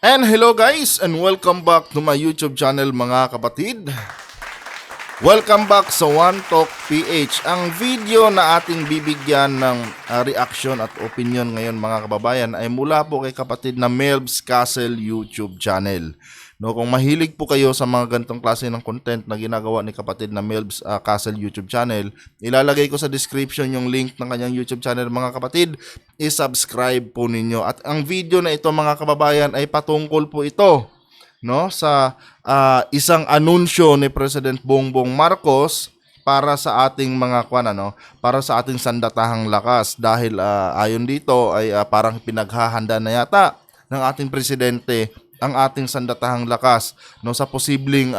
And hello guys and welcome back to my YouTube channel mga kapatid. Welcome back sa One Talk PH. Ang video na ating bibigyan ng reaction at opinion ngayon mga kababayan ay mula po kay kapatid na Melbs Castle YouTube channel. No, kung mahilig po kayo sa mga ganitong klase ng content na ginagawa ni kapatid na Melbs Castle YouTube channel, ilalagay ko sa description yung link ng kanyang YouTube channel mga kapatid. I-subscribe po ninyo. At ang video na ito mga kababayan ay patungkol po ito, no, sa isang anunsyo ni President Bongbong Marcos para sa ating mga para sa ating sandatahang lakas dahil ayon dito ay parang pinaghahanda na yata ng ating presidente ang ating sandatahang lakas, no, sa posibleng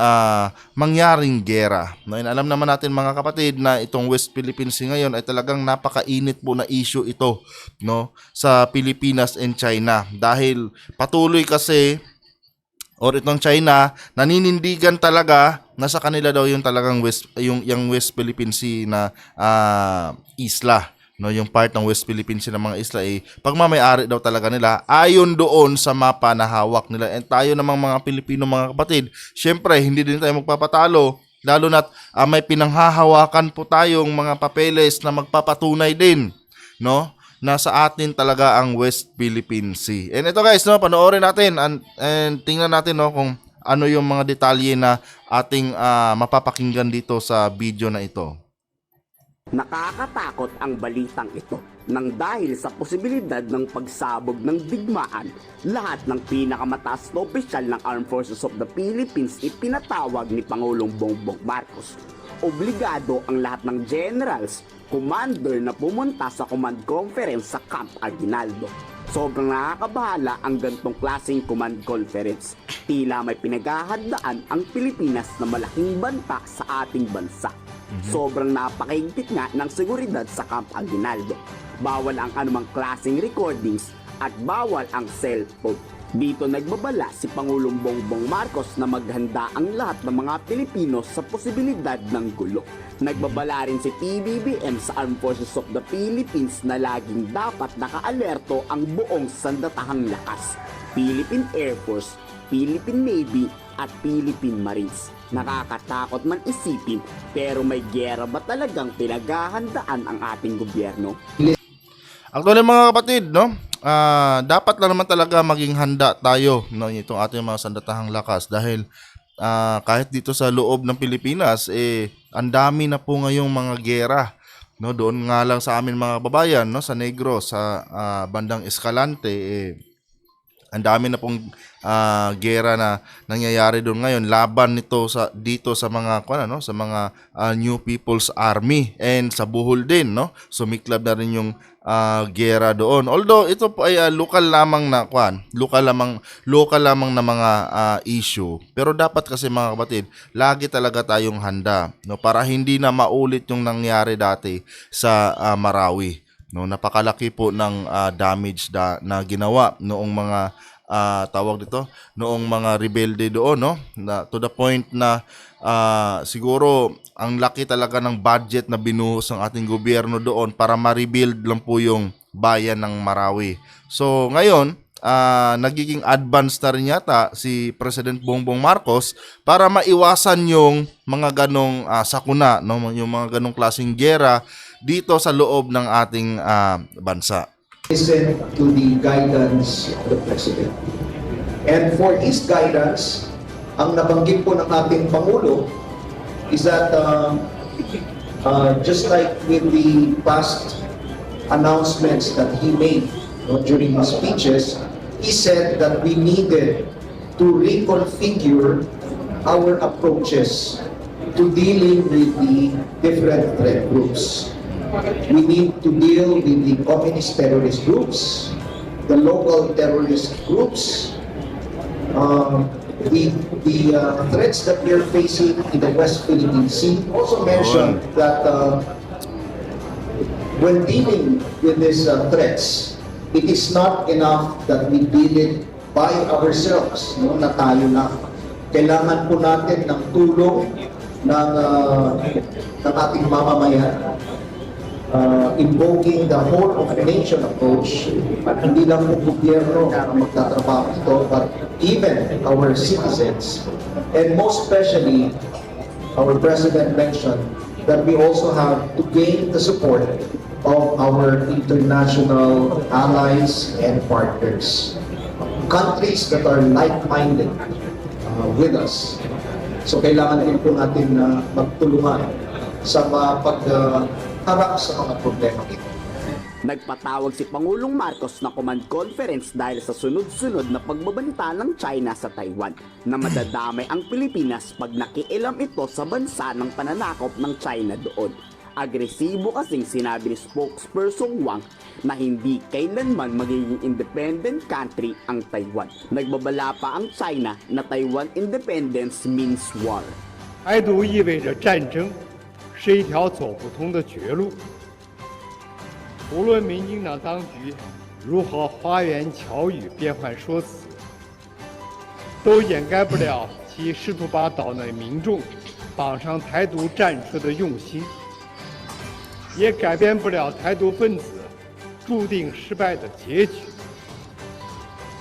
mangyaring giyera. No, alam naman natin mga kapatid na itong West Philippine Sea ngayon ay talagang napakainit po na issue ito, no, sa Pilipinas and China dahil patuloy kasi itong China naninindigan talaga na sa kanila daw yung talagang yung West Philippine Sea na isla, no, yung part ng West Philippine Sea ng mga isla pagmamay-ari daw talaga nila ayon doon sa mapa na hawak nila. And tayo namang mga Pilipino mga kapatid, syempre hindi din tayo magpapatalo lalo na't may pinanghahawakan po tayong mga papeles na magpapatunay din, no, na sa atin talaga ang West Philippine Sea. And ito guys, no, panoorin natin and tingnan natin, no, kung ano yung mga detalye na ating mapapakinggan dito sa video na ito. Nakakatakot ang balitang ito nang dahil sa posibilidad ng pagsabog ng digmaan, lahat ng pinakamataas na opisyal ng Armed Forces of the Philippines ipinatawag ni Pangulong Bongbong Marcos. Obligado ang lahat ng generals, commander na pumunta sa command conference sa Camp Aguinaldo. Sobrang nakakabahala ang gantong klaseng command conference. Tila may pinaghahandaan ang Pilipinas na malaking banta sa ating bansa. Sobrang napakaigpit nga ng seguridad sa Camp Aguinaldo. Bawal ang anumang klaseng recordings at bawal ang cellphone. Dito nagbabala si Pangulong Bongbong Marcos na maghanda ang lahat ng mga Pilipino sa posibilidad ng gulo. Nagbabala rin si PBBM sa Armed Forces of the Philippines na laging dapat nakaalerto ang buong sandatahang lakas. Philippine Air Force, Philippine Navy at Philippine Marines. Nakakatakot man isipin, pero may giyera ba talagang pinaghahandaan ang ating gobyerno? Actually mga kapatid, no, dapat lang naman talaga maging handa tayo, no, itong ating mga sandatahang lakas dahil kahit dito sa loob ng Pilipinas ang dami na po ngayong mga giyera, no, doon nga lang sa amin mga babayan, no, sa Negros, sa bandang Escalante ang dami na pong giyera na nangyayari doon ngayon laban nito dito sa mga sa mga New People's Army and sa Bohol din, no, sumiklab na rin yung giyera doon. Although ito po ay local lamang na mga issue. Pero dapat kasi mga kapatid, lagi talaga tayong handa, no, para hindi na maulit yung nangyari dati sa Marawi. No, napakalaki po ng damage na ginawa noong mga noong mga rebelde doon, no, na to the point na siguro ang laki talaga ng budget na binuhos ng ating gobyerno doon para ma-rebuild lang po yung bayan ng Marawi. So ngayon nagiging advanced na rin yata si President Bongbong Marcos para maiwasan yung mga ganong sakuna, no, yung mga ganong klaseng giyera dito sa loob ng ating bansa. Listen to the guidance of the President. And for his guidance, ang nabanggit po ng ating Pangulo is that just like with the past announcements that he made, during his speeches, he said that we needed to reconfigure our approaches to dealing with the different threat groups. We need to deal with the communist terrorist groups, the local terrorist groups, the threats that we are facing in the West Philippine Sea. Also mentioned that when dealing with these threats, it is not enough that we deal it by ourselves, no, na tayo lang. Kailangan po natin ng tulong ng ating mamamayan. invoking the whole of nation approach, hindi lang po gobyerno ang magtatrabaho ito, but even our citizens. And most especially, our President mentioned that we also have to gain the support of our international allies and partners. Countries that are like-minded with us. So kailangan din po natin magtulungan sa pagharap sa mga problema ito. Nagpatawag si Pangulong Marcos na command conference dahil sa sunod-sunod na pagbabanta ng China sa Taiwan na madadamay ang Pilipinas pag nakialam ito sa bansa ng pananakop ng China doon. Agresibo kasing sinabi ni spokesperson Wang na hindi kailanman magiging independent country ang Taiwan. Nagbabala pa ang China na Taiwan independence means war. 台独意味着战争，是一条走不通的绝路。无论民进党当局如何花言巧语变换说辞，都掩盖不了其试图把岛内民众绑上台独战车的用心，也改变不了台独分子注定失败的结局，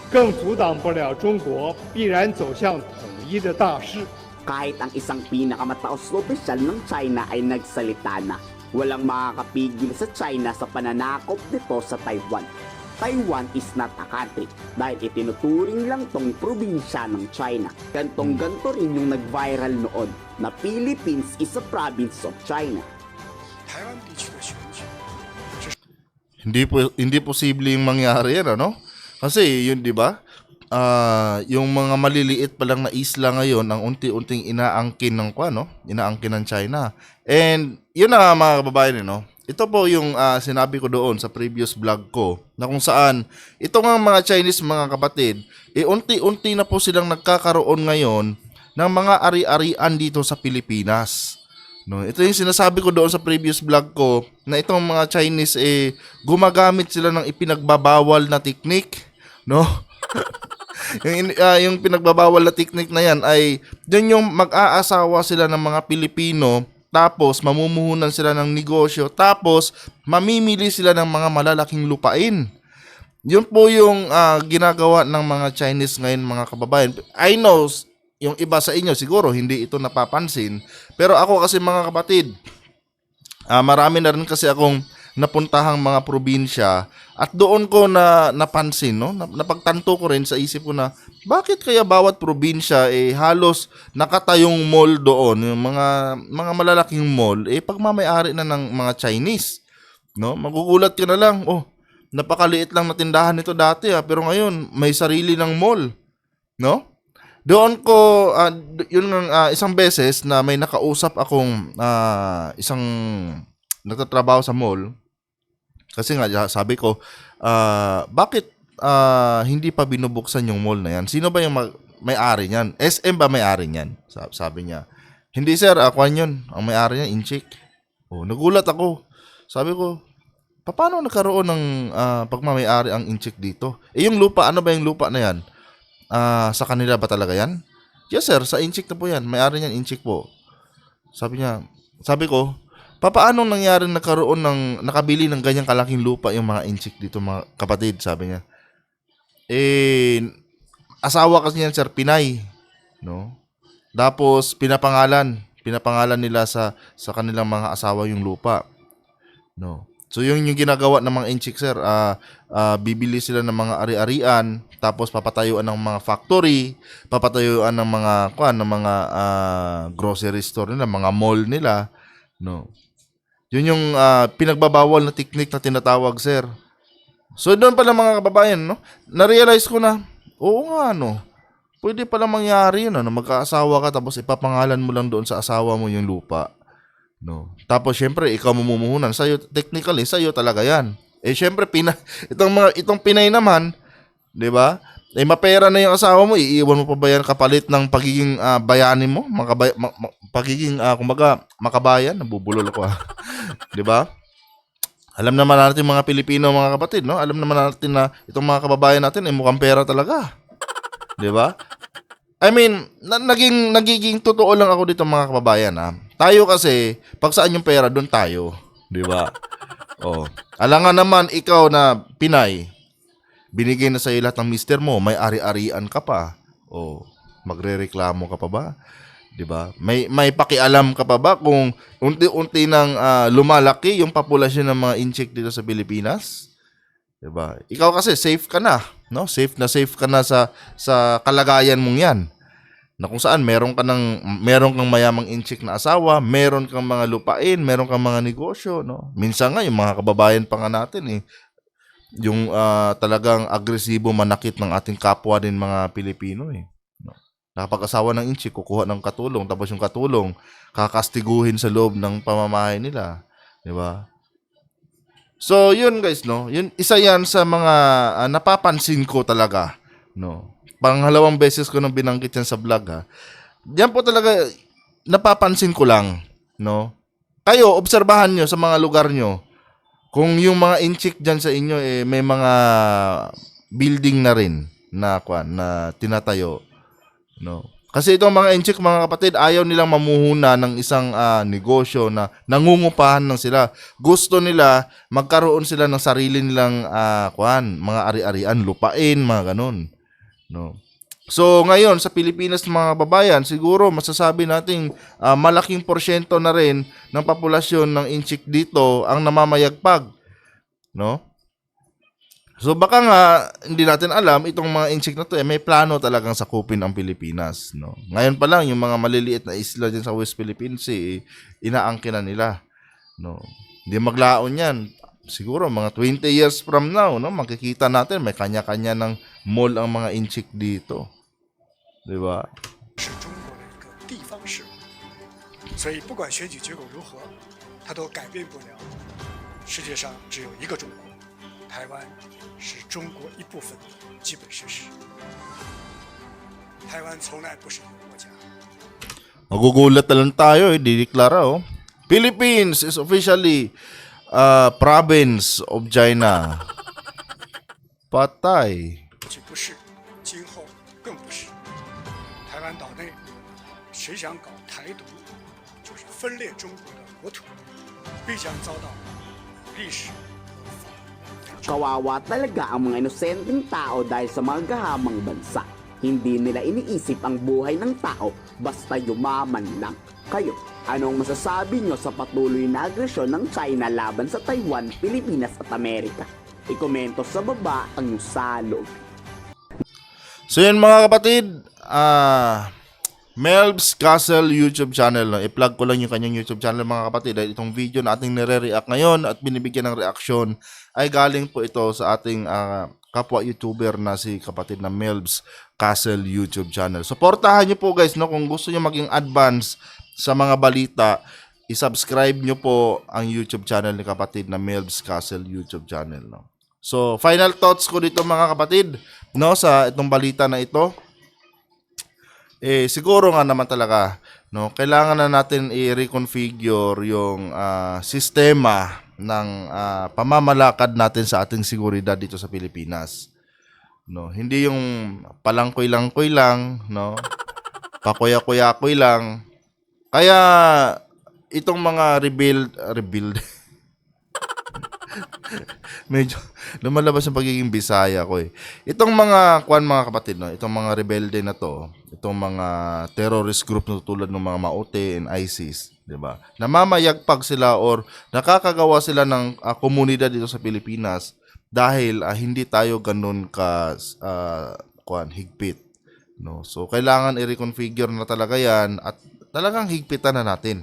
更阻挡不了中国必然走向统一的大势。 Kahit ang isang pinakamataos na opisyal ng China ay nagsalita na, walang makakapigil sa China sa pananakop nito sa Taiwan. Taiwan is not a country dahil itinuturing lang tong probinsya ng China. Gantong-ganto rin yung nag-viral noon na Philippines is a province of China. Hindi posibleng mangyari yan, ano? Kasi yun, 'di ba? Yung mga maliliit pa lang na isla ngayon ang unti-unting inaangkin ng inaangkin ng China. And yun na mga kababayan, no? Ito po yung sinabi ko doon sa previous vlog ko na kung saan itong mga Chinese mga kapatid, unti-unti na po silang nagkakaroon ngayon ng mga ari-arian dito sa Pilipinas. No, ito yung sinasabi ko doon sa previous vlog ko na itong mga Chinese gumagamit sila ng ipinagbabawal na technique, no? yung pinagbabawal na technique na yan ay dun yung mag-aasawa sila ng mga Pilipino, tapos mamumuhunan sila ng negosyo, tapos mamimili sila ng mga malalaking lupain. Yun po yung ginagawa ng mga Chinese ngayon mga kababayan. I know yung iba sa inyo siguro hindi ito napapansin, pero ako kasi mga kapatid, marami na rin kasi akong napuntahang mga probinsya at doon ko na napansin, no? Napagtanto ko rin sa isip ko na bakit kaya bawat probinsya halos nakatayong mall doon, yung mga malalaking mall pagmamay-ari na ng mga Chinese, no? Magugulat ka na lang, napakaliit lang na tindahan nito dati pero ngayon may sarili ng mall, no? Doon ko isang beses na may nakausap akong isang nagtatrabaho sa mall. Kasi nga, sabi ko, bakit hindi pa binubuksan yung mall na yan? Sino ba yung may-ari niyan? SM ba may-ari niyan? Sabi niya. Hindi sir, Kwan yun. Ang may-ari niyan, Inchik. Nagulat ako. Sabi ko, paano nagkaroon ng pagmamay-ari ang Inchik dito? Yung lupa, ano ba yung lupa na yan? Sa kanila ba talaga yan? Yes sir, sa Inchik na po yan. May-ari niyan, Inchik po. Sabi ko, paano nangyari nagkaroon nakabili ng ganyang kalaking lupa yung mga Inchik dito mga kapatid, sabi niya. Asawa kasi niyan sir, Pinay, no? Tapos pinapangalan nila sa kanilang mga asawa yung lupa, no? So yung ginagawa ng mga Inchik sir, bibili sila ng mga ari-arian, tapos papatayuan ng mga factory, papatayuan ng mga grocery store nila, mga mall nila, no? Yun yung pinagbabawal na technique na tinatawag, sir. So, doon pala mga kababayan, no? Na-realize ko na, oo nga, no? Pwede pala mangyari yun, no? Magkaasawa ka, tapos ipapangalan mo lang doon sa asawa mo yung lupa. No? Tapos, syempre, ikaw mamumuhunan. Sa'yo, technically, sa'yo talaga yan. Syempre, itong Pinay naman, di ba? Mapera na yung asawa mo, iiwan mo pa ba yan kapalit ng pagiging bayani mo? Pagiging, kumbaga, makabayan? Nabubulol ko, di ba? Alam naman natin mga Pilipino, mga kapatid, no? Alam naman natin na itong mga kababayan natin mukhang pera talaga. Di ba? I mean, nagiging totoo lang ako dito mga kababayan, Tayo kasi, pag saan yung pera, doon tayo. Di ba? Oh. Alangan naman ikaw na Pinay, binigay na sa'yo lahat ng mister mo, may ari-arian ka pa. Oh, magrereklamo ka pa ba? 'Di ba? May pakialam ka pa ba kung unti-unti nang lumalaki yung populasyon ng mga inchik dito sa Pilipinas? 'Di ba? Ikaw kasi safe ka na, no? Safe ka na sa kalagayan mong 'yan. Na kung saan meron kang mayamang inchik na asawa, meron kang mga lupain, meron kang mga negosyo, no? Minsan nga yung mga kababayan pa nga natin yung talagang agresibo manakit ng ating kapwa din mga Pilipino no? Nakapag-asawa ng inchik, kukuha ng katulong, tapos yung katulong kakastiguhin sa loob ng pamamahay nila, 'di ba? So, yun guys, no? Yun isa 'yan sa mga napapansin ko talaga, no? Panghalawang beses ko nang binanggit yan sa vlog Diyan po talaga napapansin ko lang, no? Kayo, obserbahan nyo sa mga lugar nyo. Kung yung mga inchik dyan sa inyo, may mga building na rin na tinatayo, no? Kasi itong mga inchik, mga kapatid, ayaw nilang mamuhuna ng isang negosyo na nangungupahan lang sila. Gusto nila, magkaroon sila ng sarili nilang mga ari-arian, lupain, mga ganun. No. So ngayon sa Pilipinas mga kababayan, siguro masasabi nating malaking porsyento na rin ng populasyon ng inchik dito ang namamayagpag, no? So baka nga hindi natin alam itong mga inchik na to may plano talagang sakupin ang Pilipinas, no? Ngayon pa lang yung mga maliliit na isla diyan sa West Philippine Sea inaangkin na nila, no? Hindi maglaon 'yan. Siguro mga 20 years from now, no, makikita natin may kanya-kanya ng mall ang mga inchik dito. 'Di ba? 是中国的一个地方事务，所以不管选举结果如何，它都改变不了世界上只有一个中国，台湾是中国一部分的基本事实。台湾从来不是一个国家。 Magugulat na lang tayo, dideklara Philippines is officially province of China. Patay. 既不是，今后更不是。台湾岛内，谁想搞台独，就是分裂中国的国土，必将遭到历史和法律的惩罚。 Kawawa talaga ang mga inosenteng tao dahil sa mga gahamang bansa. Hindi nila iniisip ang buhay ng tao basta yumaman lang. Kayo, anong masasabi nyo sa patuloy na agresyon ng China laban sa Taiwan, Pilipinas at Amerika? Ikomento sa baba ang salog. So yan mga kapatid, Melbs Castle YouTube channel. No? I-plug ko lang yung kanyang YouTube channel mga kapatid dahil itong video na ating nire-react ngayon at binibigyan ng reaksyon ay galing po ito sa ating kapwa YouTuber na si kapatid na Melbs Castle YouTube channel. Suportahan nyo po guys, no? Kung gusto nyo maging advance sa mga balita, i-subscribe nyo po ang YouTube channel ni kapatid na Melbs Castle YouTube channel. No? So, final thoughts ko dito mga kapatid, no, sa itong balita na ito. Siguro nga naman talaga, no, kailangan na natin i-reconfigure yung sistema ng pamamalakad natin sa ating seguridad dito sa Pilipinas. No, hindi yung palangkoy-langkoy lang, no, pakuya-kuya-kuy lang. Kaya itong mga rebuild medyo lumalabas yung pagiging Bisaya ko Itong mga mga kapatid, no, itong mga rebelde na to, itong mga terrorist group na tulad ng mga Maute and ISIS, 'di ba? Namamayagpag sila or nakakagawa sila ng komunidad dito sa Pilipinas dahil hindi tayo ganun ka higpit, no. So kailangan i-reconfigure na talaga 'yan at talagang higpitan na natin,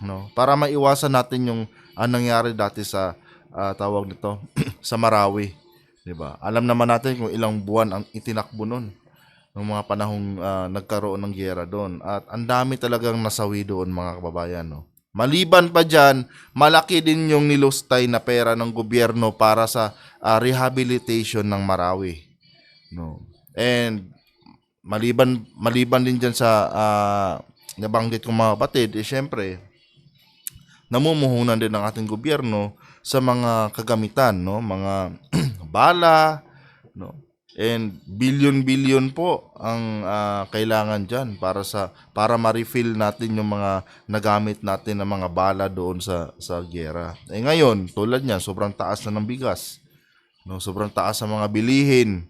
no, para maiwasan natin yung nangyari dati sa tawag nito sa Marawi, 'di ba? Alam naman natin kung ilang buwan ang itinakbo noon ng mga panahong nagkaroon ng giyera doon at ang dami talagang nasawi doon mga kababayan, no. Maliban pa diyan, malaki din yung nilustay na pera ng gobyerno para sa rehabilitation ng Marawi, no. And maliban din diyan sa nabanggit kong mga kapatid, syempre namumuhunan din ng ating gobyerno sa mga kagamitan, no, mga bala, no. And billion po ang kailangan diyan para ma-refill natin yung mga nagamit natin ng mga bala doon sa giyera. Eh ngayon, tulad niyan, sobrang taas na ng bigas. No, sobrang taas sa mga bilihin.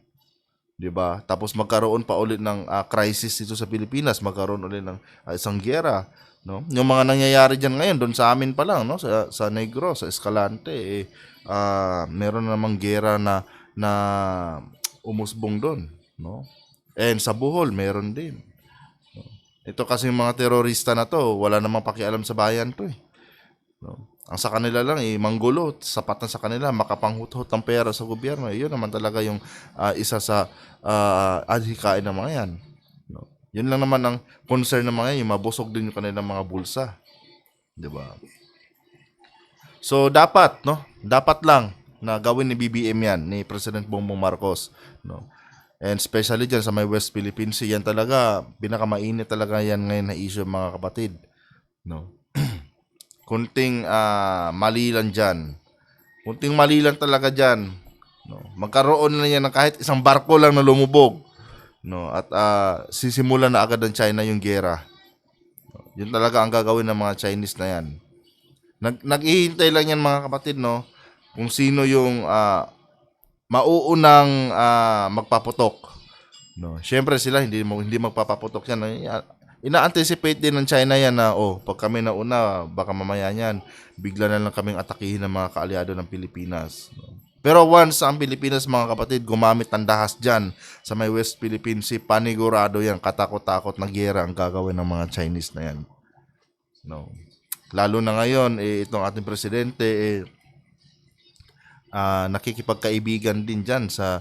'Di ba? Tapos magkaroon pa ulit ng crisis dito sa Pilipinas, magkaroon ulit ng isang giyera, no? Yung mga nangyayari diyan ngayon doon sa amin pa lang, no, sa Negros, sa Escalante, meron namang giyera na umusbong doon, no? And sa Bohol meron din. No? Ito kasi yung mga terorista na to, wala namang pakialam sa bayan to eh. No? Ang sa kanila lang manggulo, sapat na sa kanila makapanghuthot ng pera sa gobyerno. Yun naman talaga yung isa sa adhikain ng mga yan. No? Yun lang naman ang concern ng mga yan, yung mabusog din yung kanilang mga bulsa. 'Di ba? So dapat lang na gawin ni BBM yan, ni President Bongbong Marcos, no? And especially dyan sa may West Philippine Sea, yan talaga, pinakamainit talaga yan ngayon na issue, mga kapatid, no? Kunting mali lang dyan. Kunting mali lang talaga dyan, no? Magkaroon na yan ng kahit isang barko lang na lumubog, no? At sisimulan na agad ng China yung giyera. No? Yun talaga ang gagawin ng mga Chinese na yan. Naghihintay lang yan, mga kapatid, no? Kung sino yung mauunang magpaputok, no. Syempre sila hindi magpapaputok yan. Ina-anticipate din ng China yan na pag kami nauna, baka mamaya niyan bigla na lang kaming atakihin ng mga kaalyado ng Pilipinas, no? Pero once ang Pilipinas, mga kapatid, gumamit ng dahas dyan sa may West Philippine Sea, panigurado yan, katakot-takot na giyera ang gagawin ng mga Chinese na yan, no. Lalo na ngayon itong ating presidente nakikipagkaibigan din dyan sa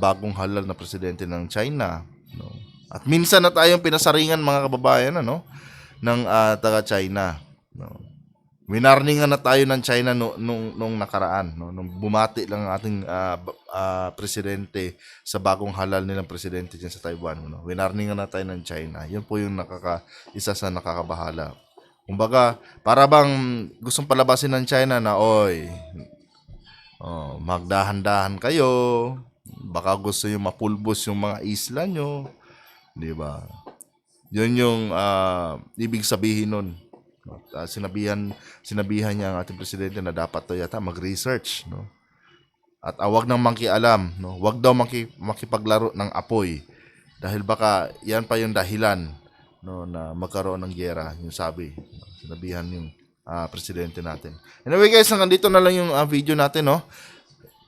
bagong halal na presidente ng China, no? At minsan na tayong pinasaringan, mga kababayan, ng taga-China, no? Winarningan na tayo ng China nung nakaraan, no? Nung bumati lang ang ating presidente sa bagong halal nilang presidente dyan sa Taiwan, no? Winarningan na tayo ng China. Yun po yung isa sa nakakabahala. Kumbaga, para bang gustong palabasin ng China na, magdahan-dahan kayo. Baka gusto nyo mapulbos yung mga isla nyo. Di ba? Yun yung ibig sabihin nun. Sinabihan niya ang ating presidente na dapat to yata mag-research, no? At wag nang mangkialam, no? Wag daw makipaglaro ng apoy. Dahil baka yan pa yung dahilan, no, na magkaroon ng giyera, yung sabi. Sinabihan yung presidente natin. Anyway guys, hanggang dito na lang yung video natin, no?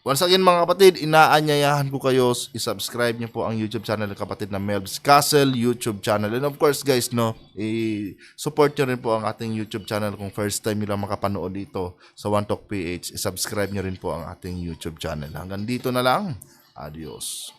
Once again, mga kapatid, inaanyayahan ko kayo, i-subscribe niyo po ang YouTube channel ng kapatid na Melv's Castle YouTube channel. And of course guys, no, i-support niyo rin po ang ating YouTube channel kung first time niyo lang makapanood dito sa One Talk PH. I-subscribe niyo rin po ang ating YouTube channel. Hanggang dito na lang. Adios.